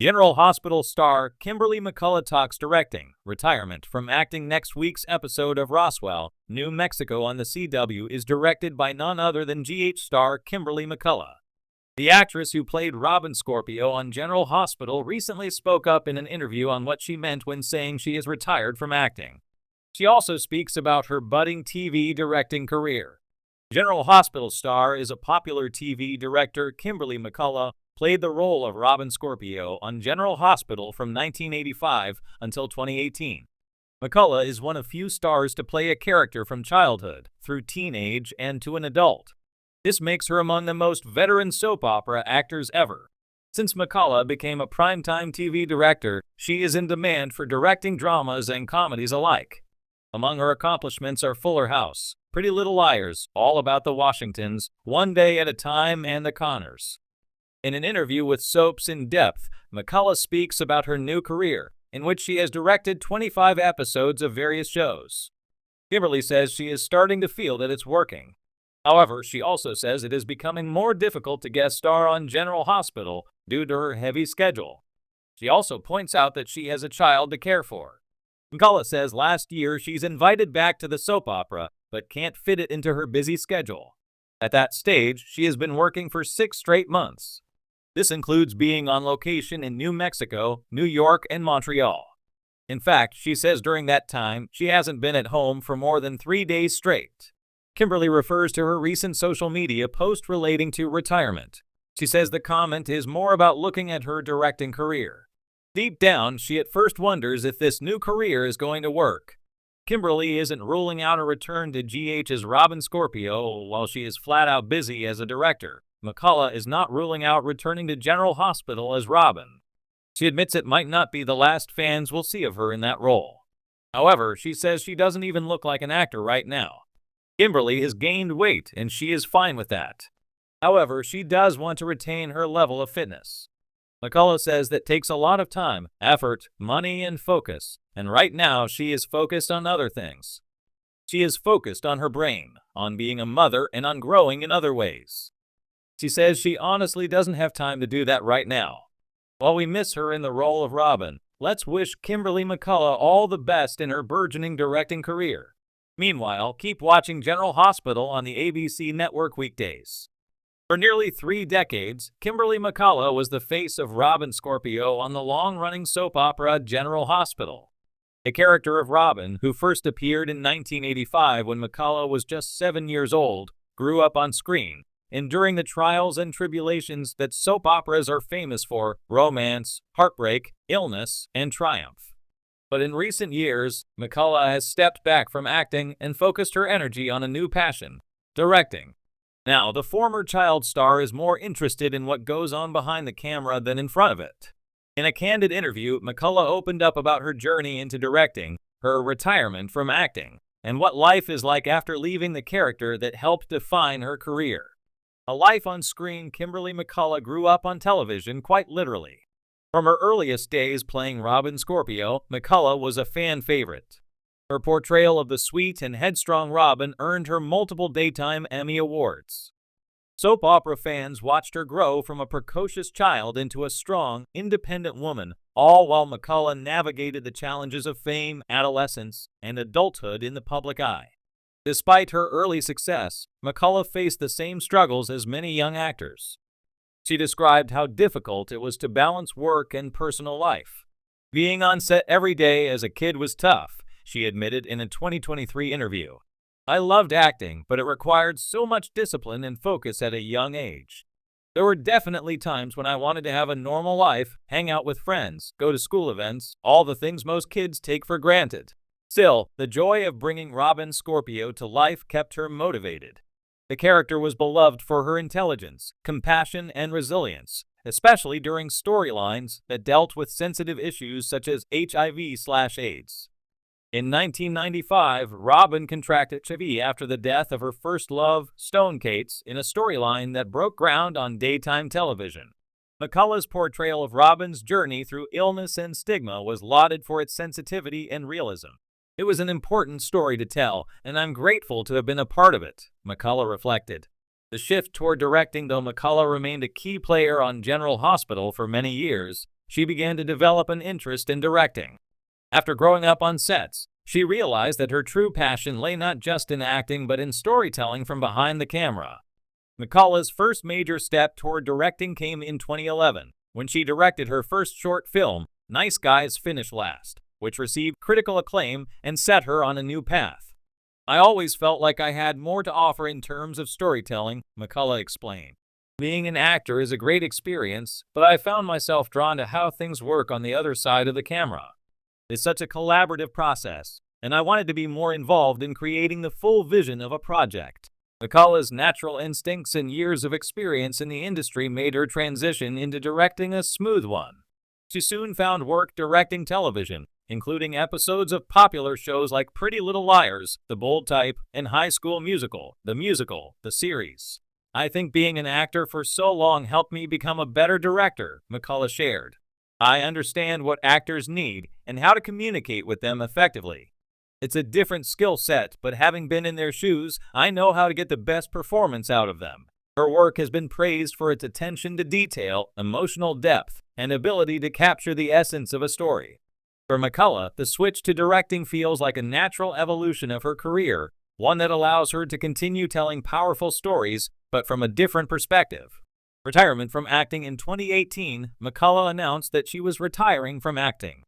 General Hospital star Kimberly McCullough talks directing, retirement from acting. Next week's episode of Roswell, New Mexico on the CW is directed by none other than GH star Kimberly McCullough. The actress who played Robin Scorpio on General Hospital recently spoke up in an interview on what she meant when saying she is retired from acting. She also speaks about her budding TV directing career. General Hospital star is a popular TV director. Kimberly McCullough played the role of Robin Scorpio on General Hospital from 1985 until 2018. McCullough is one of few stars to play a character from childhood, through teenage, and to an adult. This makes her among the most veteran soap opera actors ever. Since McCullough became a primetime TV director, she is in demand for directing dramas and comedies alike. Among her accomplishments are Fuller House, Pretty Little Liars, All About the Washingtons, One Day at a Time, and The Connors. In an interview with Soaps in Depth, McCullough speaks about her new career, in which she has directed 25 episodes of various shows. Kimberly says she is starting to feel that it's working. However, she also says it is becoming more difficult to guest star on General Hospital due to her heavy schedule. She also points out that she has a child to care for. McCullough says last year she's invited back to the soap opera, but can't fit it into her busy schedule. At that stage, she has been working for 6 straight months. This includes being on location in New Mexico, New York, and Montreal. In fact, she says during that time, she hasn't been at home for more than 3 days straight. Kimberly refers to her recent social media post relating to retirement. She says the comment is more about looking at her directing career. Deep down, she at first wonders if this new career is going to work. Kimberly isn't ruling out a return to GH's Robin Scorpio while she is flat out busy as a director. McCullough is not ruling out returning to General Hospital as Robin. She admits it might not be the last fans will see of her in that role. However, she says she doesn't even look like an actor right now. Kimberly has gained weight and she is fine with that. However, she does want to retain her level of fitness. McCullough says that takes a lot of time, effort, money, and focus, and right now she is focused on other things. She is focused on her brain, on being a mother, and on growing in other ways. She says she honestly doesn't have time to do that right now. While we miss her in the role of Robin, let's wish Kimberly McCullough all the best in her burgeoning directing career. Meanwhile, keep watching General Hospital on the ABC network weekdays. For nearly 3 decades, Kimberly McCullough was the face of Robin Scorpio on the long-running soap opera General Hospital. A character of Robin, who first appeared in 1985 when McCullough was just 7 years old, grew up on screen, enduring the trials and tribulations that soap operas are famous for: romance, heartbreak, illness, and triumph. But in recent years, McCullough has stepped back from acting and focused her energy on a new passion: directing. Now, the former child star is more interested in what goes on behind the camera than in front of it. In a candid interview, McCullough opened up about her journey into directing, her retirement from acting, and what life is like after leaving the character that helped define her career. A life on screen. Kimberly McCullough grew up on television quite literally. From her earliest days playing Robin Scorpio, McCullough was a fan favorite. Her portrayal of the sweet and headstrong Robin earned her multiple Daytime Emmy Awards. Soap opera fans watched her grow from a precocious child into a strong, independent woman, all while McCullough navigated the challenges of fame, adolescence, and adulthood in the public eye. Despite her early success, McCullough faced the same struggles as many young actors. She described how difficult it was to balance work and personal life. Being on set every day as a kid was tough, she admitted in a 2023 interview. I loved acting, but it required so much discipline and focus at a young age. There were definitely times when I wanted to have a normal life, hang out with friends, go to school events, all the things most kids take for granted. Still, the joy of bringing Robin Scorpio to life kept her motivated. The character was beloved for her intelligence, compassion, and resilience, especially during storylines that dealt with sensitive issues such as HIV/AIDS. In 1995, Robin contracted HIV after the death of her first love, Stone Cates, in a storyline that broke ground on daytime television. McCullough's portrayal of Robin's journey through illness and stigma was lauded for its sensitivity and realism. It was an important story to tell, and I'm grateful to have been a part of it, McCullough reflected. The shift toward directing, though McCullough remained a key player on General Hospital for many years, she began to develop an interest in directing. After growing up on sets, she realized that her true passion lay not just in acting but in storytelling from behind the camera. McCullough's first major step toward directing came in 2011, when she directed her first short film, Nice Guys Finish Last, which received critical acclaim and set her on a new path. I always felt like I had more to offer in terms of storytelling, McCullough explained. Being an actor is a great experience, but I found myself drawn to how things work on the other side of the camera. It's such a collaborative process, and I wanted to be more involved in creating the full vision of a project. McCullough's natural instincts and years of experience in the industry made her transition into directing a smooth one. She soon found work directing television, including episodes of popular shows like Pretty Little Liars, The Bold Type, and High School Musical, the series. I think being an actor for so long helped me become a better director, McCullough shared. I understand what actors need and how to communicate with them effectively. It's a different skill set, but having been in their shoes, I know how to get the best performance out of them. Her work has been praised for its attention to detail, emotional depth, and ability to capture the essence of a story. For McCullough, the switch to directing feels like a natural evolution of her career, one that allows her to continue telling powerful stories, but from a different perspective. Retirement from acting in 2018, McCullough announced that she was retiring from acting.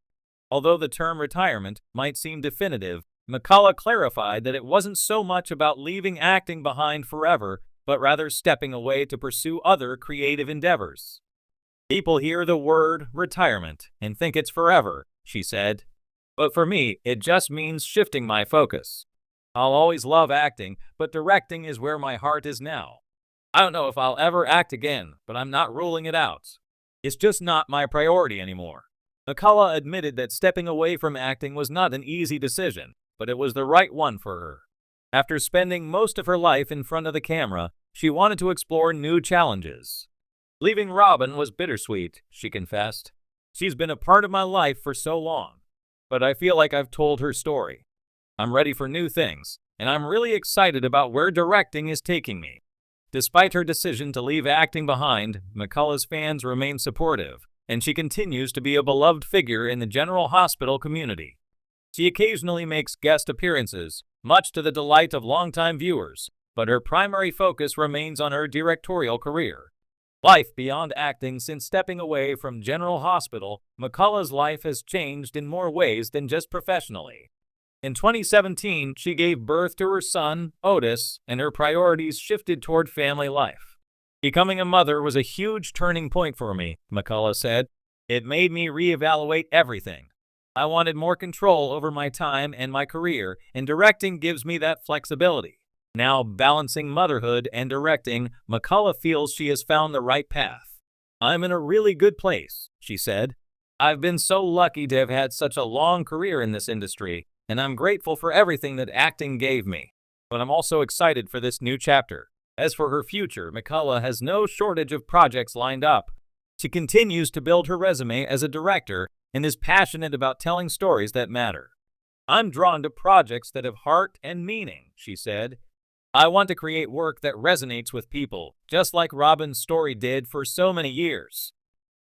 Although the term retirement might seem definitive, McCullough clarified that it wasn't so much about leaving acting behind forever, but rather stepping away to pursue other creative endeavors. People hear the word retirement and think it's forever, she said. But for me, it just means shifting my focus. I'll always love acting, but directing is where my heart is now. I don't know if I'll ever act again, but I'm not ruling it out. It's just not my priority anymore. McCullough admitted that stepping away from acting was not an easy decision, but it was the right one for her. After spending most of her life in front of the camera, she wanted to explore new challenges. Leaving Robin was bittersweet, she confessed. She's been a part of my life for so long, but I feel like I've told her story. I'm ready for new things, and I'm really excited about where directing is taking me. Despite her decision to leave acting behind, McCullough's fans remain supportive, and she continues to be a beloved figure in the General Hospital community. She occasionally makes guest appearances, much to the delight of longtime viewers, but her primary focus remains on her directorial career. Life beyond acting. Since stepping away from General Hospital, McCullough's life has changed in more ways than just professionally. In 2017, she gave birth to her son, Otis, and her priorities shifted toward family life. Becoming a mother was a huge turning point for me, McCullough said. It made me reevaluate everything. I wanted more control over my time and my career, and directing gives me that flexibility. Now, balancing motherhood and directing, McCullough feels she has found the right path. I'm in a really good place, she said. I've been so lucky to have had such a long career in this industry, and I'm grateful for everything that acting gave me. But I'm also excited for this new chapter. As for her future, McCullough has no shortage of projects lined up. She continues to build her resume as a director and is passionate about telling stories that matter. I'm drawn to projects that have heart and meaning, she said. I want to create work that resonates with people, just like Robin's story did for so many years.